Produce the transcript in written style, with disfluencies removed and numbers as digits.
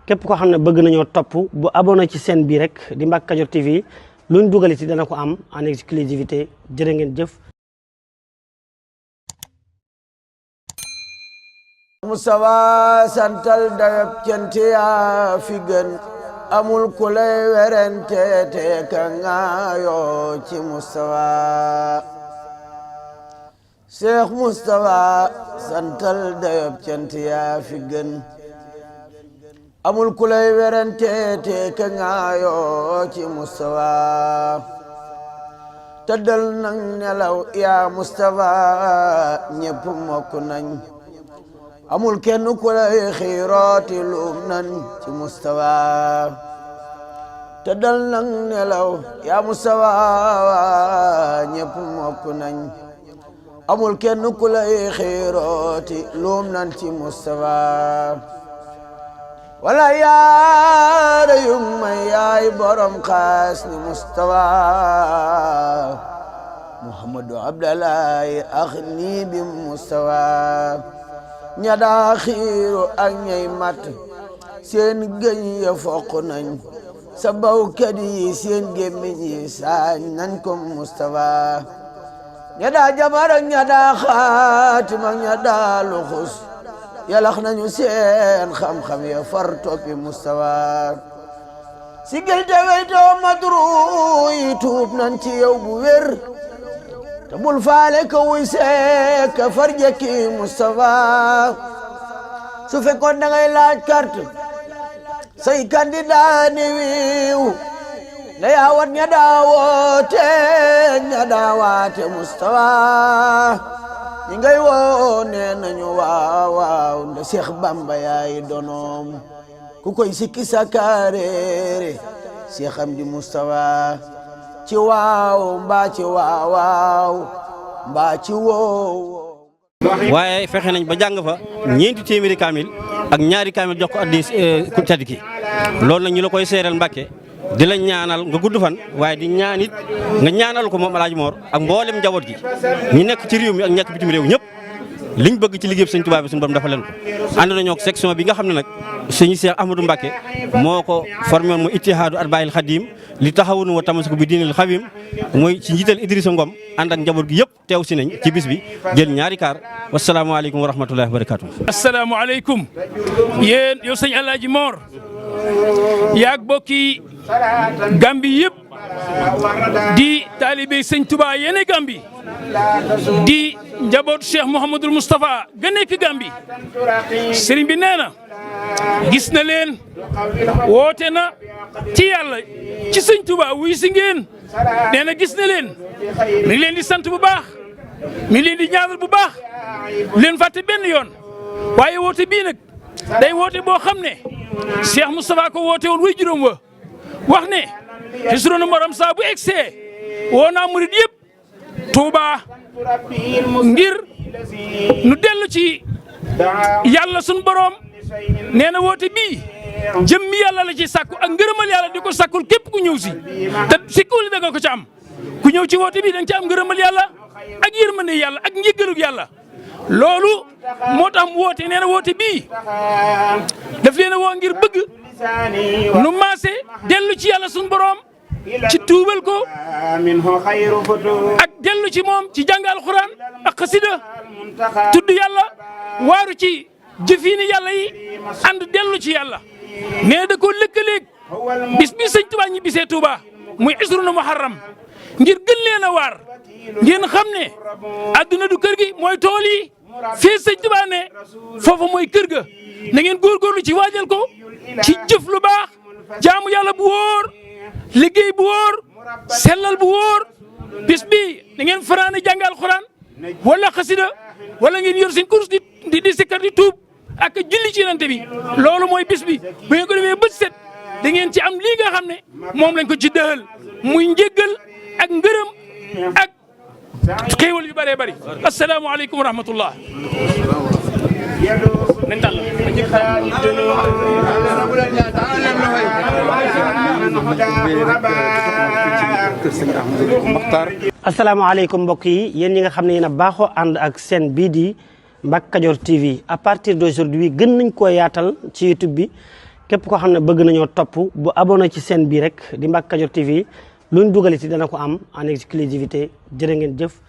képp koo xam ne bëgg nañoo topp bu abonné ci chaîne bii rek di Mbacke Kadior TV luñ dugal ci dana ko am en exclusivité jërë ngeen jëf. Mustafa santal dayab cant yaa fi gën amul ku lay werante te ka ngaayoo ci Mustafa Cheikh Mustafa santal dayab cant yaa fi gën amul ku lay werante te ka ngaayoo ci Mustafa tëddal nang nelaw yaa Mustafa ñépp mokk nañ amul kenn ku lay xiirooti luum nan ci Mustafa tëddal nang nelaw yaa Mustafa ñépp mokk nañ amul kenn ku lay xiirooti luum nan ci Mustafa wala yaara yum may yaay borom xaas ni Mustafa Muhammadu Abdallahi ax ni bi Mustafa ña daa xiiru ak ñay mat seen gëñ ya foq nañ sa bawkat yi seen gémmiñ yi saañ nañ ko Mustafa ña daa jabar ak ña daa xaatim ak ña daa luxus yalax nañu seen xam-xam ya far toppi Mustafa sigil te weytoo madru yi tuub nañ ci yow bu wér te bul faale ka wuy see ka farjaki Mustafa su fekkoon da ngay laaj carte say candidat ni wiiw na yaawat ña daawoote ña daawaate Mustafa ñi ngay woo nee nañu waaw waaw nda Seex Bamba yaay donoom ku koy sikki sakaareere Seex Amdi Mustafa ci waaw mbaa ci waaw mbaa ci woow waaye fexe nañ ba jàng fa ñeenti téeméeri kaamil ak ñaari kaamil jox ko addi ku tedd ki loolu nag ñu la koy seeral Mbàkke di la ñaanal nga gudd fan waaye di ñaanit nga ñaanal ko moom Alaaji Moor ak mboolem njaboot gi ñi nekk ci réew mi ak ñekk bitim réew ñëpp liñ bëgg ci liggéey Sëñ Tuubaa bi suñu borom dafa leen ko ànd nañoo ak section bi nga xam ne nag sëñ Cheikh Ahmadou Mbacke moo ko formé woon mu ittihaadu Atbaa'il Xadim li taxawunu wa tamasuku bi diinil xawim mooy ci njiital Idrissa Ngom ànd ak njaboot gi yëpp teew si nañ ci bis bi jël ñaari kaar wasalaamaaleykum wa rahmatullahi wa barakaatu. asalaamaaleykum yéen yow sëñ Alaaji Moor yaag bokki Gambi yëpp di taalibe Sëñ Tuubaa yene Gambi di njaboot Cheikh Mouhamadul Moustapha ga nekk Gambi sëriñ bi nee na gis na leen woote na ci yàlla ci Sëñ Tuubaa wuy si ngeen nee na gis na leen mi ngi leen di sant bu baax mi ngi leen di ñaanal bu baax leen fàtte benn yoon waaye woote bii nag day woote boo xam ne Cheikh Moustapha ko woote woon way juróom wa wax ne Hisrul Maram saa bu egsee woo naa murid yëpp Touba ngir nu dellu ci yàlla sun borom nee na woote bii jëmmi yàlla la ci sàkku ak ngërëmal yàlla di ko sàkkul képp ku ñëw si te sikkuli da nga ko ci am ku ñëw ci woote bii da nga ci am ngërëmal yàlla ak yërmande yàlla ak njëggalug yàlla loolu moo tax mu woote nee na woote bii daf leen a woo ngir bëgg nu maase dellu ci yàlla sun borom ci tuubal ko ak dellu ci moom ci jàng alxuraan ak xasida tudd yàlla waaru ci jëfiini yàlla yi ànd dellu ci yàlla mais da ko lëkkaleeg bis bi Sëñ Tuubaa ñi bisee Tuubaa muy Hisrul Muharram ngir gën leen a waar ngeen xam ne adduna du kër gi mooy tool yi fii Sëñ Tuubaa ne foofu mooy kër ga na ngeen góorgóorlu ci waajal ko ci jëf lu baax jaamu yàlla bu wóor liggéey bu wóor sellal bu wóor bis bi da ngeen fanaane jàng alxuraan wala xasida wala ngeen yor seen course di sikkar di tuub ak julli ci Yonent bi loolu mooy bis bi bu ngeen ko defee bët set da ngeen ci am lii nga xam ne moom lañ ko ci dëhal muy njéggal ak ngërëm ak xéewal yu bëree bëri asalaamaaleykum wa rahmatullah asalaamaaleykum mbokk yi yéen ñi nga xam ne yéen a baaxoo ànd ak seen bii di Mbacke Kadior TV à partir d'aujourd'hui gën nañ koo yaatal ci YouTube bi képp koo xam ne bëgg nañoo topp bu abonné ci chaîne bi rek di Mbacke Kadior TV luñ dugaliti dana ko am en exclusivité jërë ngeen jëf